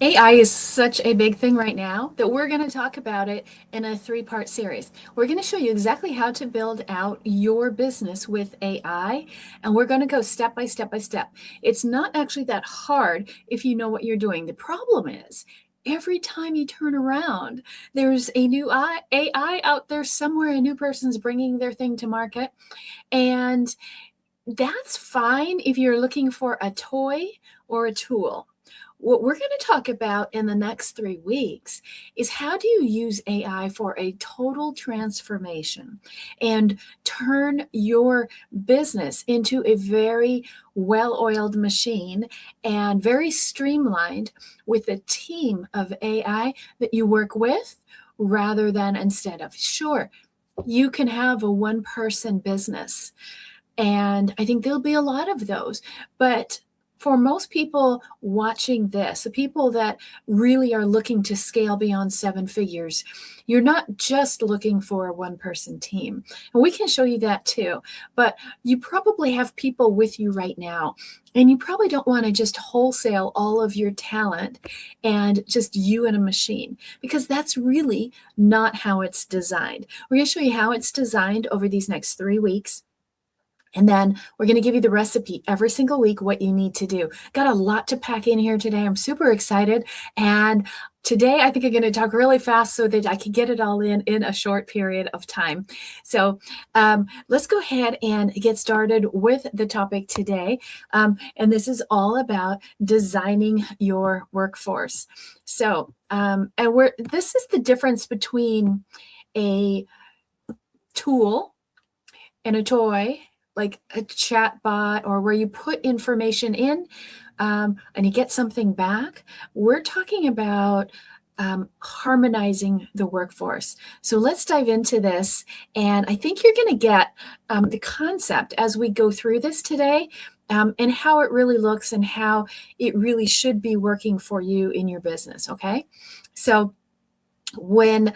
AI is such a big thing right now that we're going to talk about it in a three-part series. We're going to show you exactly how to build out your business with AI, and we're going to go step by step by step. It's not actually that hard if you know what you're doing. The problem is, every time you turn around, there's a new AI out there somewhere, a new person's bringing their thing to market, and that's fine if you're looking for a toy or a tool. What we're going to talk about in the next 3 weeks is how do you use AI for a total transformation and turn your business into a very well-oiled machine and very streamlined with a team of AI that you work with rather than instead of. Sure, you can have a one-person business, and I think there'll be a lot of those. But for most people watching this, the people that really are looking to scale beyond 7 figures, you're not just looking for a one person team. And we can show you that too. But you probably have people with you right now. And you probably don't want to just wholesale all of your talent and just you and a machine, because that's really not how it's designed. We're going to show you how it's designed over these next 3 weeks. And then we're going to give you the recipe every single week, what you need to do. Got a lot to pack in here today. I'm super excited. And today I think I'm going to talk really fast so that I can get it all in a short period of time. So let's go ahead and get started with the topic today. And this is all about designing your workforce. So, this is the difference between a tool and a toy, like a chat bot, or where you put information in and you get something back. We're talking about harmonizing the workforce. So let's dive into this. And I think you're going to get the concept as we go through this today, and how it really looks and how it really should be working for you in your business. Okay. So when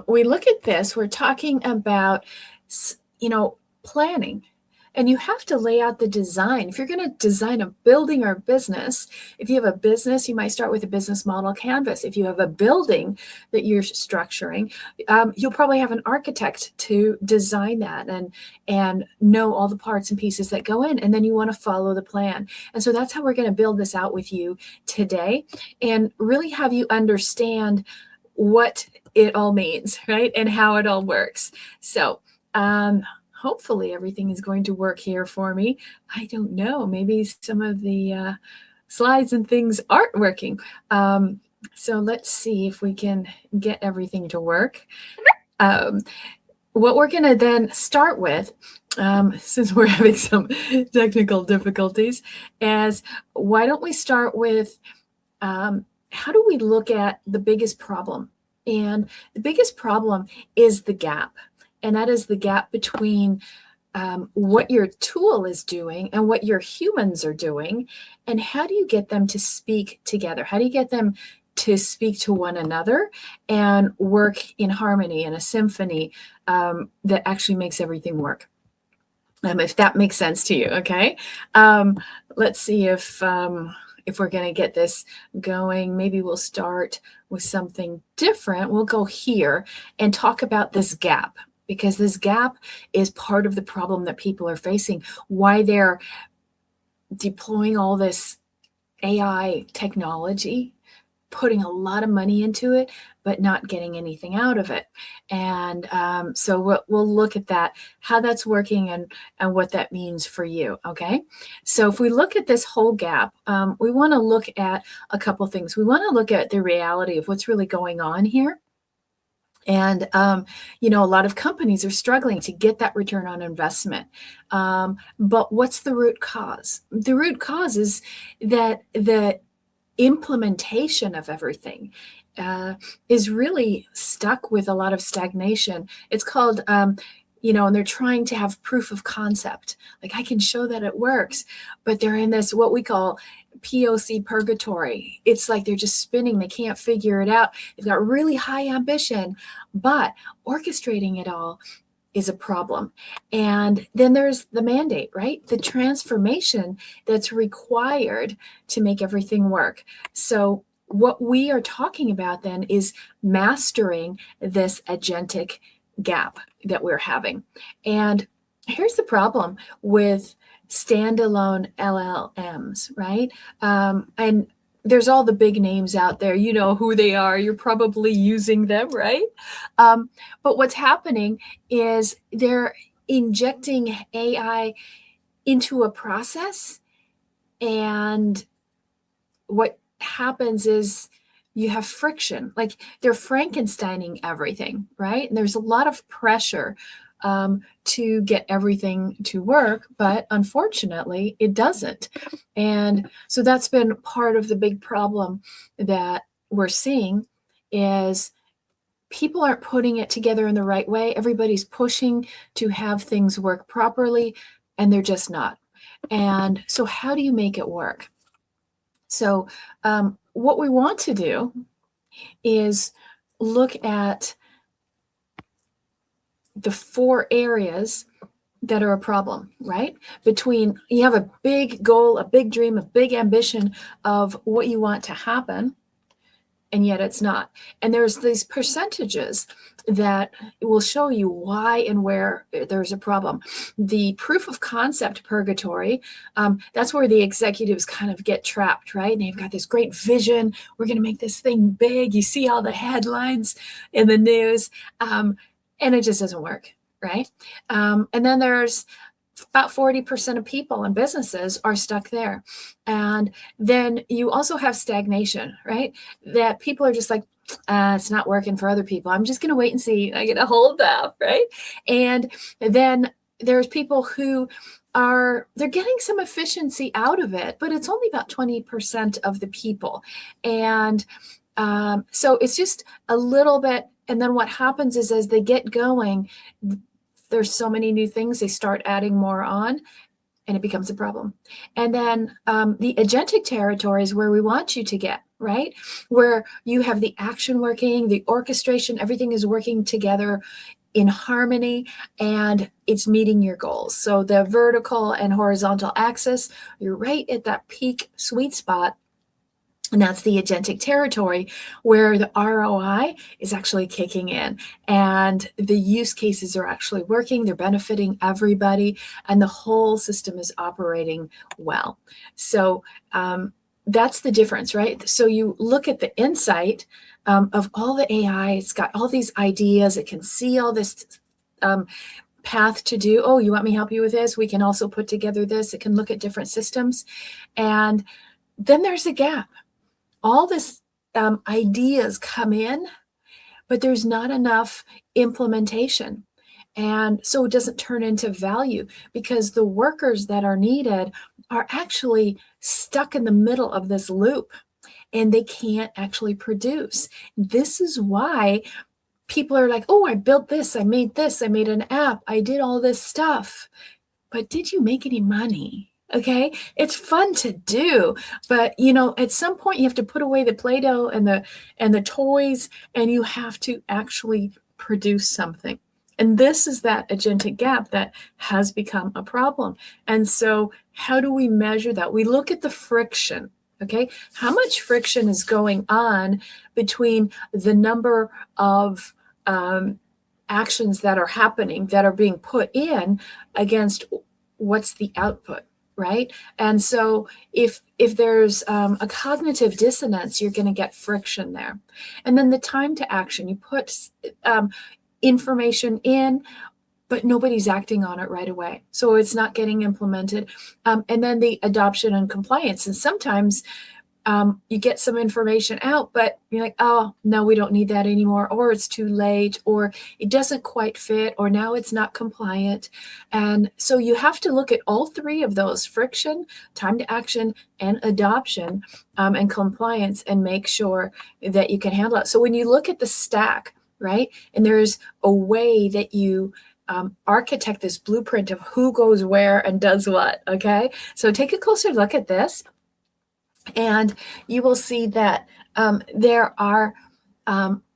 we look at this, we're talking about, planning. And you have to lay out the design. If you're going to design a building or a business, if you have a business, you might start with a business model canvas. If you have a building that you're structuring, you'll probably have an architect to design that and know all the parts and pieces that go in. And then you want to follow the plan. And so that's how we're going to build this out with you today and really have you understand what it all means, right? And how it all works. So, hopefully everything is going to work here for me. I don't know. Maybe some of the slides and things aren't working. So let's see if we can get everything to work. What we're going to then start with, since we're having some technical difficulties, is why don't we start with how do we look at the biggest problem? And the biggest problem is the gap. And that is the gap between what your tool is doing and what your humans are doing. And how do you get them to speak together? How do you get them to speak to one another and work in harmony, in a symphony that actually makes everything work? If that makes sense to you, okay? Let's see if we're going to get this going. Maybe we'll start with something different. We'll go here and talk about this gap, because this gap is part of the problem that people are facing, why they're deploying all this AI technology, putting a lot of money into it, but not getting anything out of it. And so we'll look at that, how that's working and what that means for you, okay? So if we look at this whole gap, we want to look at a couple things. We want to look at the reality of what's really going on here. And, a lot of companies are struggling to get that return on investment. But what's the root cause? The root cause is that the implementation of everything is really stuck with a lot of stagnation. It's called, and they're trying to have proof of concept. Like, I can show that it works, but they're in this, what we call POC purgatory. It's like they're just spinning. They can't figure it out. They've got really high ambition, but orchestrating it all is a problem. And then there's the mandate, right? The transformation that's required to make everything work. So what we are talking about then is mastering this agentic gap that we're having. And here's the problem with standalone LLMs, right? And there's all the big names out there. You know who they are. You're probably using them, right? But what's happening is they're injecting AI into a process, and what happens is you have friction. Like they're Frankensteining everything, right? And there's a lot of pressure to get everything to work, but unfortunately, it doesn't. And so that's been part of the big problem that we're seeing is people aren't putting it together in the right way. Everybody's pushing to have things work properly, and they're just not. And so, how do you make it work? So, what we want to do is look at the 4 areas that are a problem, right? Between you have a big goal, a big dream, a big ambition of what you want to happen, and yet it's not. And there's these percentages that will show you why and where there's a problem. The proof of concept purgatory, that's where the executives kind of get trapped, right? And they've got this great vision. We're going to make this thing big. You see all the headlines in the news, and it just doesn't work, right? And then there's about 40% of people and businesses are stuck there. And then you also have stagnation, right? That people are just like, it's not working for other people. I'm just going to wait and see. I get a hold of, right? And then there's people who they're getting some efficiency out of it, but it's only about 20% of the people. And so it's just a little bit. And then what happens is as they get going, there's so many new things, they start adding more on, and it becomes a problem. And then the agentic territory is where we want you to get, right? Where you have the action working, the orchestration, everything is working together in harmony, and it's meeting your goals. So the vertical and horizontal axis, you're right at that peak sweet spot. And that's the agentic territory where the ROI is actually kicking in and the use cases are actually working. They're benefiting everybody and the whole system is operating well. So that's the difference, right? So you look at the insight of all the AI. It's got all these ideas. It can see all this path to do. Oh, you want me to help you with this? We can also put together this. It can look at different systems. And then there's a gap. All this ideas come in, but there's not enough implementation. And so it doesn't turn into value because the workers that are needed are actually stuck in the middle of this loop and they can't actually produce. This is why people are like, oh, I built this, I made an app, I did all this stuff. But did you make any money? Okay, it's fun to do, but at some point you have to put away the Play-Doh and the toys, and you have to actually produce something. And this is that agentic gap that has become a problem. And so, how do we measure that? We look at the friction. Okay, how much friction is going on between the number of actions that are happening, that are being put in, against what's the output? Right. And so if there's a cognitive dissonance, you're going to get friction there. And then the time to action, you put information in, but nobody's acting on it right away. So it's not getting implemented. And then the adoption and compliance. And sometimes you get some information out, but you're like, oh, no, we don't need that anymore, or it's too late, or it doesn't quite fit, or now it's not compliant. And so you have to look at all 3 of those: friction, time to action, and adoption and compliance, and make sure that you can handle it. So when you look at the stack, right, and there's a way that you architect this blueprint of who goes where and does what, okay? So take a closer look at this. And you will see that there are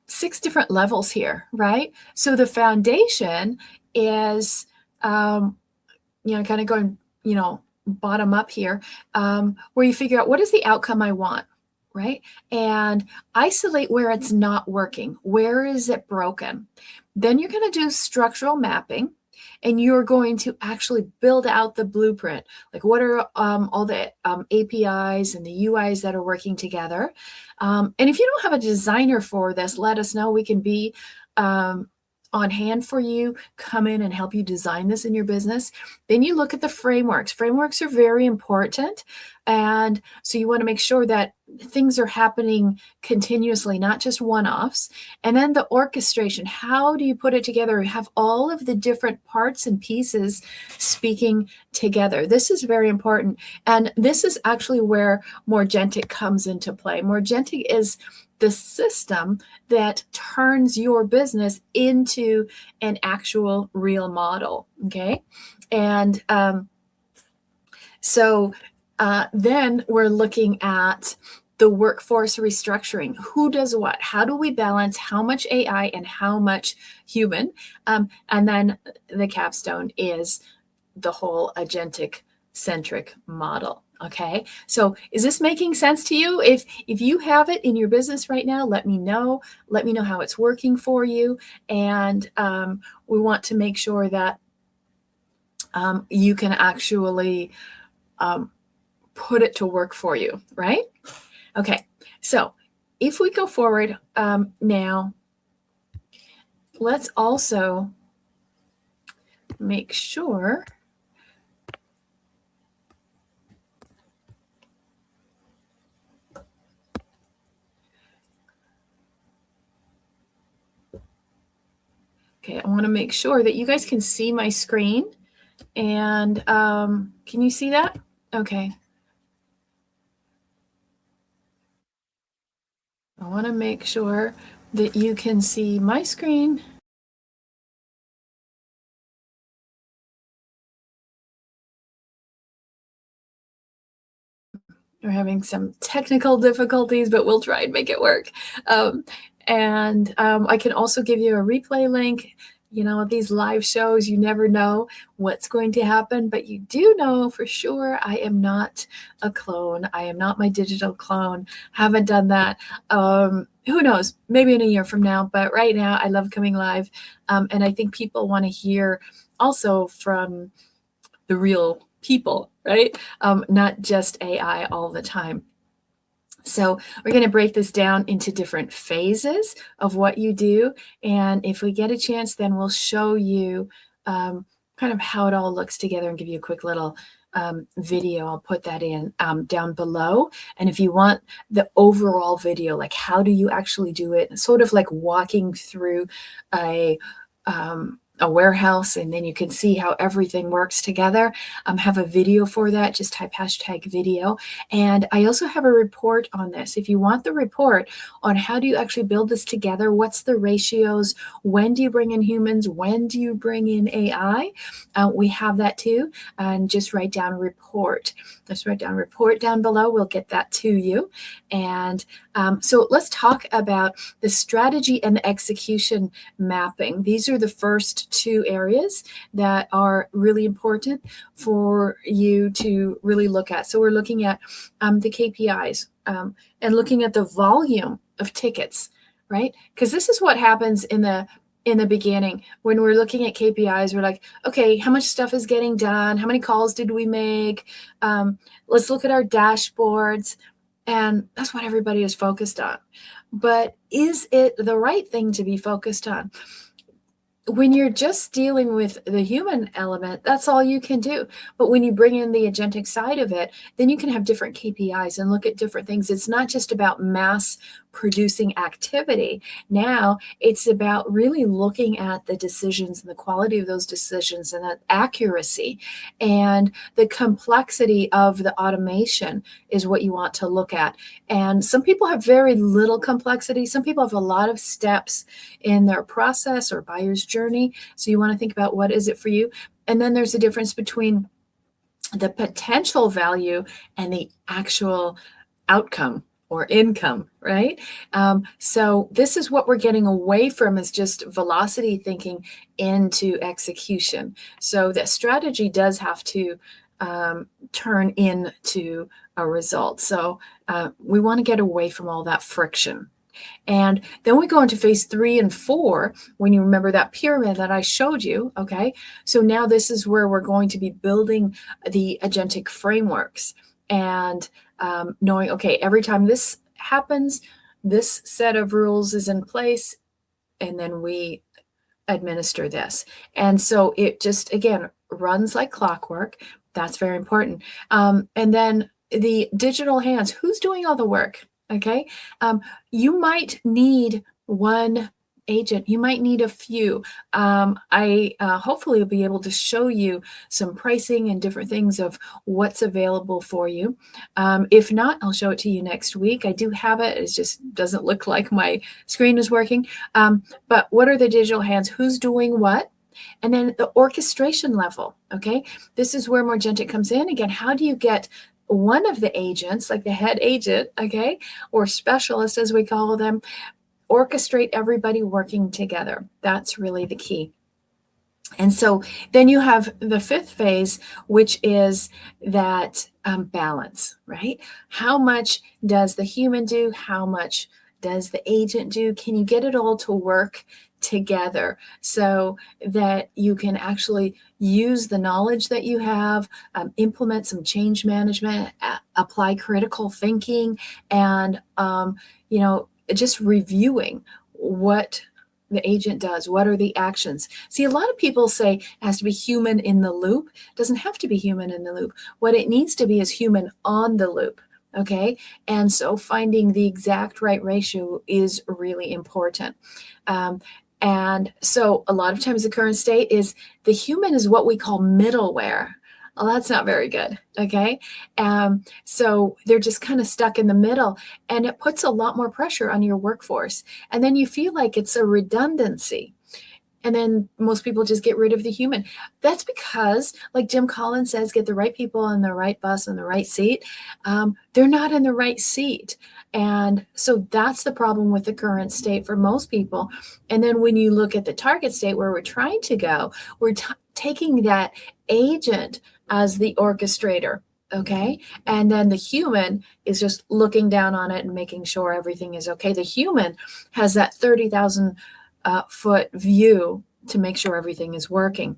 6 different levels here, right? So the foundation is, kind of going, bottom up here, where you figure out what is the outcome I want. right? And isolate where it's not working. Where is it broken? Then you're going to do structural mapping, and you're going to actually build out the blueprint. Like, what are all the APIs and the UIs that are working together? And if you don't have a designer for this, let us know. We can be on hand for you, come in and help you design this in your business. Then you look at the frameworks. Frameworks are very important. And so you want to make sure that things are happening continuously, not just one-offs. And then the orchestration. How do you put it together? Have all of the different parts and pieces speaking together. This is very important. And this is actually where Morgentic comes into play. Morgentic is the system that turns your business into an actual real model. Okay. And then we're looking at the workforce restructuring. Who does what? How do we balance how much AI and how much human? And then the capstone is the whole agentic centric model. Okay, so is this making sense to you? If you have it in your business right now, let me know. Let me know how it's working for you. And we want to make sure that you can actually put it to work for you, right? Okay, so if we go forward now, let's also make sure okay, I want to make sure that you guys can see my screen. And can you see that? Okay. I want to make sure that you can see my screen. We're having some technical difficulties, but we'll try and make it work. I can also give you a replay link. You know, these live shows, you never know what's going to happen, but you do know for sure I am not a clone. I am not my digital clone. Haven't done that. Who knows? Maybe in a year from now. But right now, I love coming live. And I think people want to hear also from the real people, right? Not just AI all the time. So we're going to break this down into different phases of what you do. And if we get a chance, then we'll show you kind of how it all looks together and give you a quick little video. I'll put that in down below. And if you want the overall video, like how do you actually do it, sort of like walking through a warehouse, and then you can see how everything works together. Have a video for that. Just type #video. And I also have a report on this. If you want the report on how do you actually build this together, what's the ratios, when do you bring in humans, when do you bring in AI, we have that too. And just write down report. Just write down report down below. We'll get that to you. And so let's talk about the strategy and the execution mapping. These are the first two areas that are really important for you to really look at. So we're looking at the KPIs and looking at the volume of tickets, right? Because this is what happens in the beginning when we're looking at KPIs. We're like, okay, how much stuff is getting done? How many calls did we make? Let's look at our dashboards. And that's what everybody is focused on. But is it the right thing to be focused on? When you're just dealing with the human element, that's all you can do. But when you bring in the agentic side of it, then you can have different KPIs and look at different things. It's not just about mass producing activity. Now it's about really looking at the decisions and the quality of those decisions and the accuracy and the complexity of the automation is what you want to look at. And some people have very little complexity. Some people have a lot of steps in their process or buyer's journey. So you want to think about what is it for you. And then there's a difference between the potential value and the actual outcome or income, right? So this is what we're getting away from, is just velocity thinking into execution. So that strategy does have to turn into a result. So we want to get away from all that friction. And then we go into phase 3 and 4, when you remember that pyramid that I showed you, okay? So now this is where we're going to be building the agentic frameworks and knowing, okay, every time this happens, this set of rules is in place, and then we administer this. And so it just, again, runs like clockwork. That's very important. And then the digital hands, who's doing all the work? Okay. You might need one agent. You might need a few. I hopefully will be able to show you some pricing and different things of what's available for you. If not, I'll show it to you next week. I do have it. It just doesn't look like my screen is working. But what are the digital hands? Who's doing what? And then the orchestration level, okay? This is where Morgentic comes in. Again, how do you get one of the agents, like the head agent, okay, or specialist as we call them, orchestrate everybody working together? That's really the key. And so then you have the 5th phase, which is that balance, right? How much does the human do? How much does the agent do? Can you get it all to work together so that you can actually use the knowledge that you have, implement some change management, apply critical thinking, and just reviewing what the agent does. What are the actions? See, a lot of people say it has to be human in the loop. It doesn't have to be human in the loop. What it needs to be is human on the loop. Okay. And so finding the exact right ratio is really important. And so a lot of times the current state is the human is what we call middleware. Well, that's not very good, okay? So they're just kind of stuck in the middle, and it puts a lot more pressure on your workforce. And then you feel like it's a redundancy. And then most people just get rid of the human. That's because, like Jim Collins says, get the right people on the right bus on the right seat. They're not in the right seat. And so that's the problem with the current state for most people. And then when you look at the target state where we're trying to go, we're taking that agent as the orchestrator, okay? And then the human is just looking down on it and making sure everything is okay. The human has that 30,000 foot view to make sure everything is working.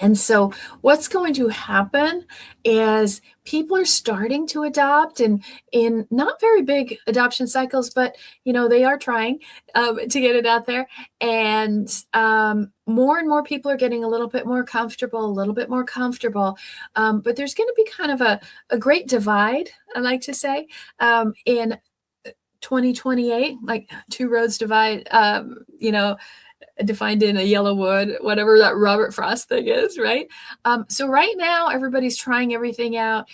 And so what's going to happen is people are starting to adopt, and in not very big adoption cycles, but they are trying to get it out there. And more and more people are getting a little bit more comfortable. But there's going to be kind of a great divide, I like to say, in 2028, like two roads divide, defined in a yellow wood, whatever that Robert Frost thing is, right? So right now, everybody's trying everything out,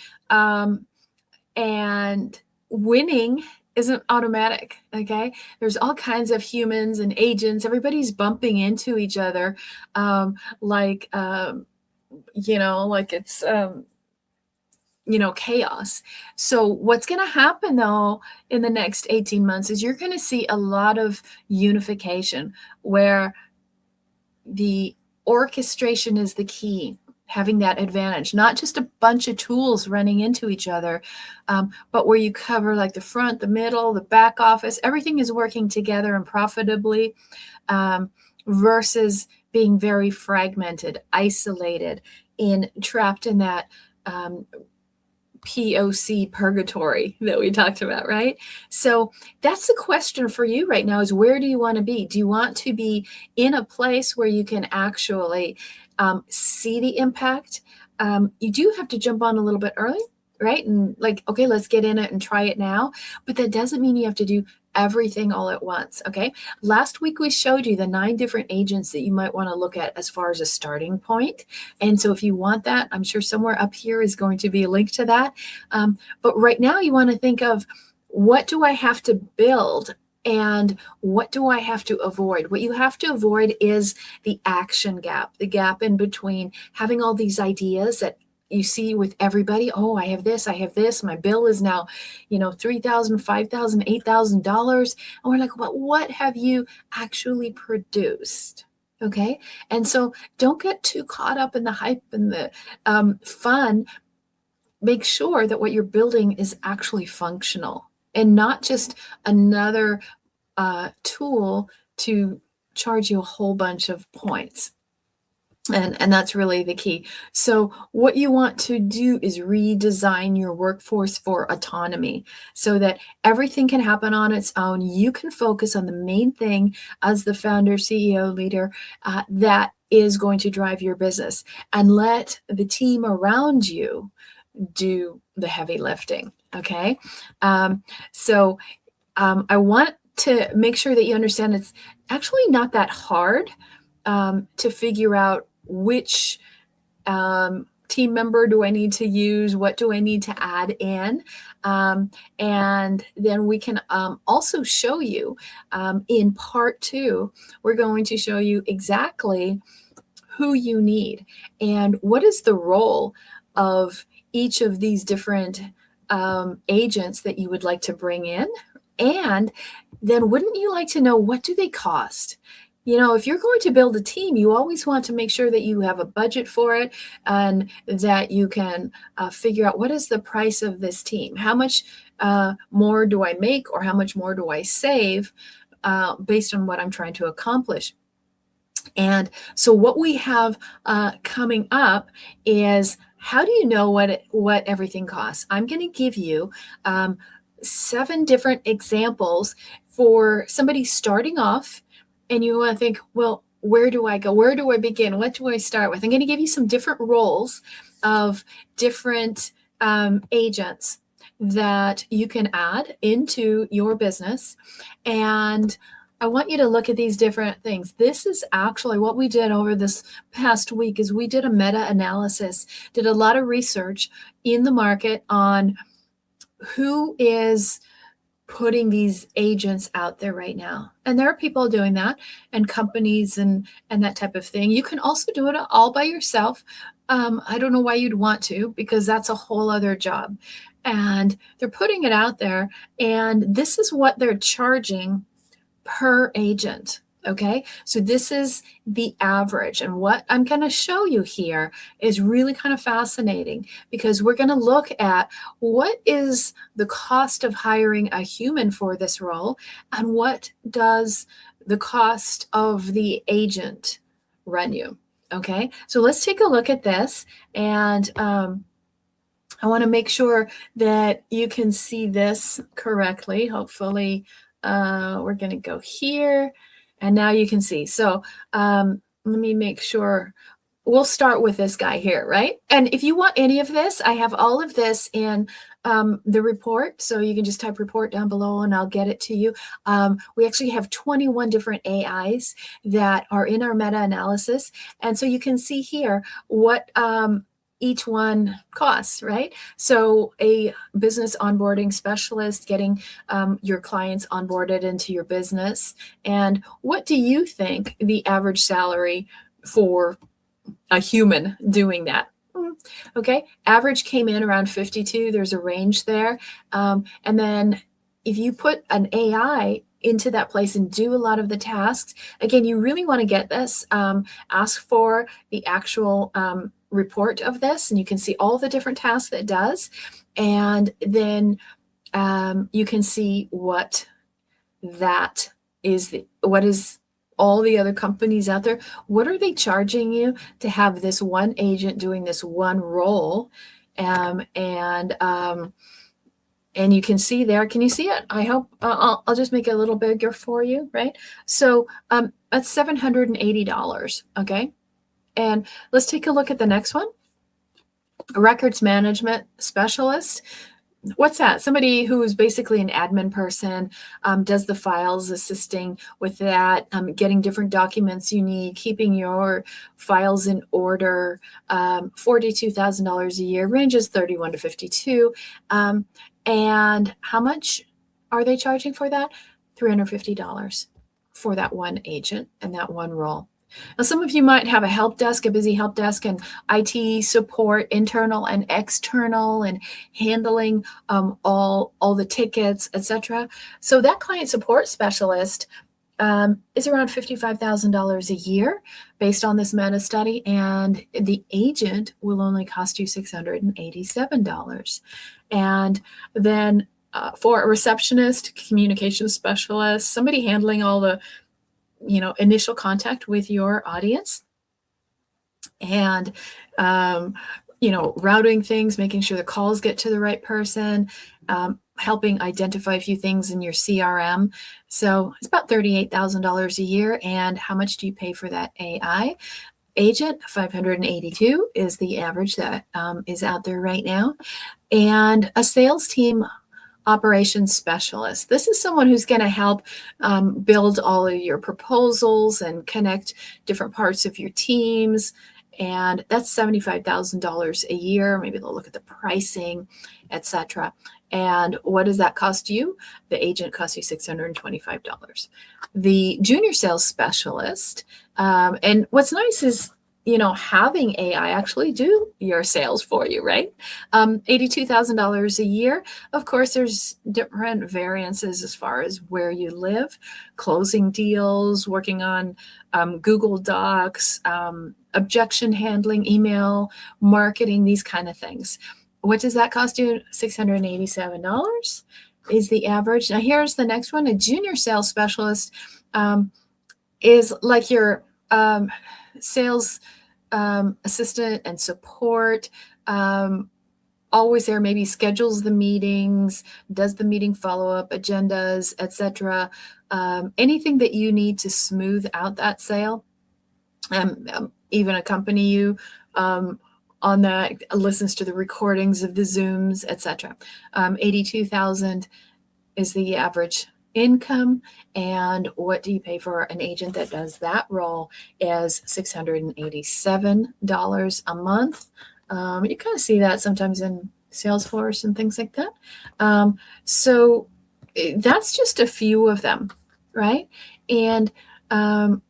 and winning isn't automatic, okay? There's all kinds of humans and agents. Everybody's bumping into each other, like it's chaos. So what's going to happen though in the next 18 months is you're going to see a lot of unification where the orchestration is the key, having that advantage, not just a bunch of tools running into each other, but where you cover like the front, the middle, the back office, everything is working together and profitably, versus being very fragmented, isolated, trapped in that POC purgatory that we talked about, right? So that's the question for you right now is, where do you want to be? Do you want to be in a place where you can actually see the impact? You do have to jump on a little bit early, right? And okay, let's get in it and try it now. But that doesn't mean you have to do everything all at once, okay? Last week we showed you the 9 different agents that you might want to look at as far as a starting point. And so if you want that, I'm sure somewhere up here is going to be a link to that. But right now you want to think of, what do I have to build and what do I have to avoid? What you have to avoid is the action gap, the gap in between having all these ideas that you see with everybody. Oh, I have this, my bill is now, $3,000, $5,000, $8,000. And we're like, well, what have you actually produced? Okay. And so don't get too caught up in the hype and the fun. Make sure that what you're building is actually functional and not just another tool to charge you a whole bunch of points. And that's really the key. So what you want to do is redesign your workforce for autonomy so that everything can happen on its own. You can focus on the main thing as the founder, CEO, leader that is going to drive your business, and let the team around you do the heavy lifting. Okay. So I want to make sure that you understand it's actually not that hard to figure out which team member do I need to use, what do I need to add in, and then we can also show you in part 2, we're going to show you exactly who you need and what is the role of each of these different agents that you would like to bring in. And then wouldn't you like to know, what do they cost? You know, if you're going to build a team, you always want to make sure that you have a budget for it and that you can figure out, what is the price of this team? How much more do I make, or how much more do I save based on what I'm trying to accomplish? And so what we have coming up is, how do you know what everything costs? I'm going to give you 7 different examples for somebody starting off, and you want to think, well, where do I go? Where do I begin? What do I start with? I'm going to give you some different roles of different agents that you can add into your business. And I want you to look at these different things. This is actually what we did over this past week. Is we did a meta-analysis, did a lot of research in the market on who is putting these agents out there right now. And there are people doing that, and companies and that type of thing. You can also do it all by yourself. I don't know why you'd want to, because that's a whole other job. And they're putting it out there, and this is what they're charging per agent. Okay, so this is the average. And what I'm going to show you here is really kind of fascinating, because we're going to look at what is the cost of hiring a human for this role, and what does the cost of the agent run you. Okay, so let's take a look at this. And I want to make sure that you can see this correctly. Hopefully, we're going to go here. And now you can see. So let me make sure. We'll start with this guy here, right? And if you want any of this, I have all of this in the report. So you can just type report down below and I'll get it to you. We actually have 21 different AIs that are in our meta-analysis. And so you can see here what each one costs, right? So a business onboarding specialist, getting your clients onboarded into your business. And what do you think the average salary for a human doing that? Okay, average came in around 52. There's a range there. And then if you put an AI into that place and do a lot of the tasks, again, you really want to get this, ask for the actual report of this, and you can see all the different tasks that it does. And then you can see what that is, what is all the other companies out there, what are they charging you to have this one agent doing this one role? And you can see there, can you see it? I hope I'll just make it a little bigger for you, right? So that's $780, okay? And let's take a look at the next one. A records management specialist. What's that? Somebody who is basically an admin person, does the files, assisting with that, getting different documents you need, keeping your files in order. $42,000 a year, ranges 31 to 52. And how much are they charging for that? $350 for that one agent and that one role. Now, some of you might have a help desk, a busy help desk, and IT support, internal and external, and handling all the tickets, etc. So that client support specialist is around $55,000 a year based on this meta study, and the agent will only cost you $687. And then for a receptionist, communication specialist, somebody handling all the initial contact with your audience, and routing things, making sure the calls get to the right person, helping identify a few things in your CRM. So it's about $38,000 a year. And how much do you pay for that AI agent? $582 is the average that is out there right now. And a sales team operations specialist. This is someone who's going to help build all of your proposals and connect different parts of your teams. And that's $75,000 a year. Maybe they'll look at the pricing, etc. And what does that cost you? The agent costs you $625. The junior sales specialist, and what's nice is having AI actually do your sales for you, right? $82,000 a year. Of course, there's different variances as far as where you live, closing deals, working on Google Docs, objection handling, email, marketing, these kind of things. What does that cost you? $687 is the average. Now, here's the next one. A junior sales specialist is like your sales assistant and support, always there, maybe schedules the meetings, does the meeting follow-up, agendas, etc. Anything that you need to smooth out that sale, even accompany you on that, listens to the recordings of the Zooms, etc. 82,000 is the average income. And what do you pay for an agent that does that role is $687 a month. You kind of see that sometimes in Salesforce and things like that. So that's just a few of them, right? And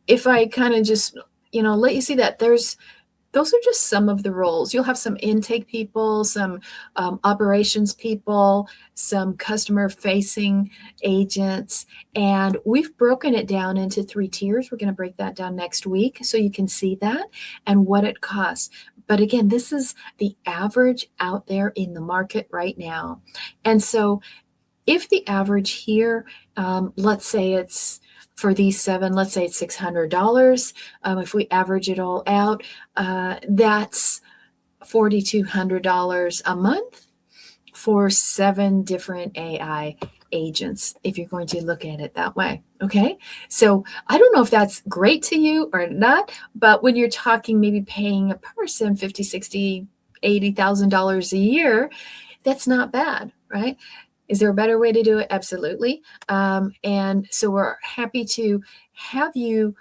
if I kind of just, let you see that those are just some of the roles. You'll have some intake people, some operations people, some customer-facing agents, and we've broken it down into 3 tiers. We're going to break that down next week so you can see that and what it costs. But again, this is the average out there in the market right now. And so if the average here, let's say it's for these 7, let's say it's $600. If we average it all out, that's $4,200 a month for 7 different AI agents, if you're going to look at it that way. Okay. So I don't know if that's great to you or not, but when you're talking maybe paying a person $50,000, $60,000, $80,000 a year, that's not bad, right? Is there a better way to do it? Absolutely. And so we're happy to have you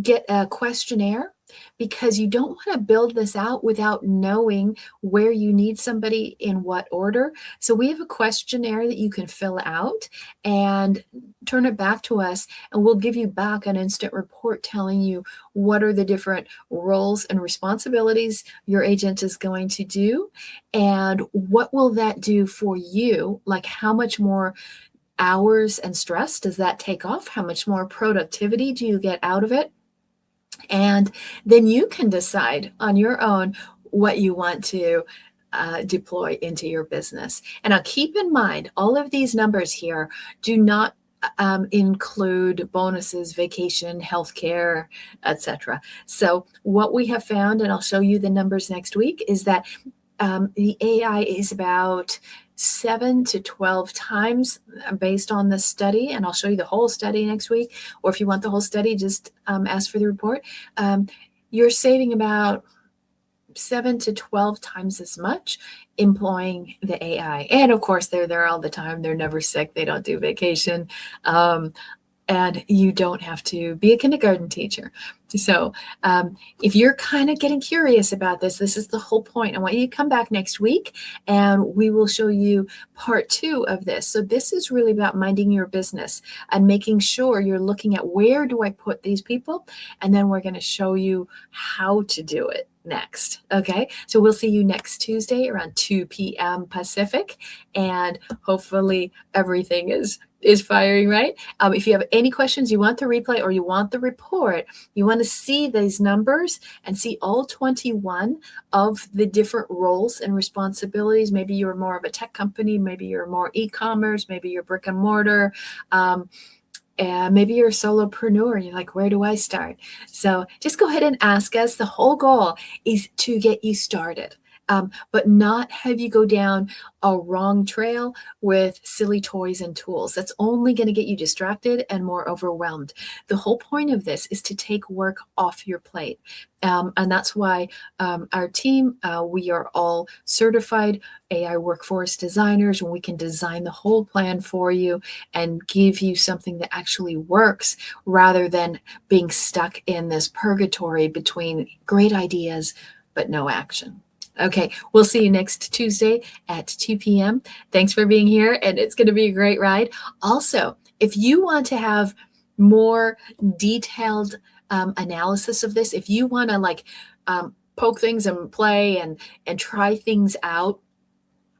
get a questionnaire, because you don't want to build this out without knowing where you need somebody in what order. So we have a questionnaire that you can fill out and turn it back to us, and we'll give you back an instant report telling you what are the different roles and responsibilities your agent is going to do, and what will that do for you, like how much more hours and stress does that take off, how much more productivity do you get out of it. And then you can decide on your own what you want to deploy into your business. And now keep in mind, all of these numbers here do not include bonuses, vacation, healthcare, etc. So what we have found, and I'll show you the numbers next week, is that the AI is about 7 to 12 times based on the study, and I'll show you the whole study next week. Or if you want the whole study, just ask for the report. You're saving about 7 to 12 times as much employing the AI. And of course, they're there all the time. They're never sick. They don't do vacation. And you don't have to be a kindergarten teacher. So if you're kind of getting curious about this, this is the whole point. I want you to come back next week and we will show you part 2 of this. So this is really about minding your business and making sure you're looking at where do I put these people? And then we're going to show you how to do it. next. Okay, so we'll see you next Tuesday around 2 p.m. Pacific, and hopefully everything is firing right. If you have any questions, you want the replay or you want the report, you want to see these numbers and see all 21 of the different roles and responsibilities. Maybe you're more of a tech company, maybe you're more e-commerce, maybe you're brick and mortar. And maybe you're a solopreneur. You're like, where do I start? So just go ahead and ask us. The whole goal is to get you started, but not have you go down a wrong trail with silly toys and tools. That's only going to get you distracted and more overwhelmed. The whole point of this is to take work off your plate. And that's why our team, we are all certified AI workforce designers, and we can design the whole plan for you and give you something that actually works rather than being stuck in this purgatory between great ideas but no action. Okay, we'll see you next Tuesday at 2 p.m. Thanks for being here, and it's going to be a great ride. Also, if you want to have more detailed analysis of this, if you want to like poke things and play and try things out,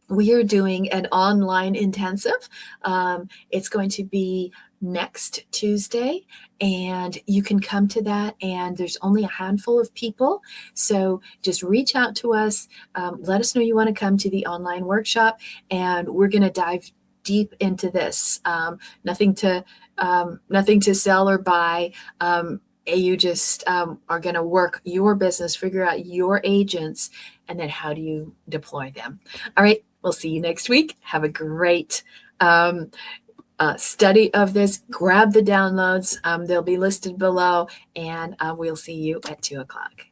we are doing an online intensive. It's going to be next Tuesday, and you can come to that, and there's only a handful of people. So just reach out to us. Let us know you want to come to the online workshop, and we're going to dive deep into this. Nothing to sell or buy. You just are going to work your business, figure out your agents, and then how do you deploy them. All right, we'll see you next week. Have a great study of this. Grab the downloads. They'll be listed below, and we'll see you at 2 o'clock.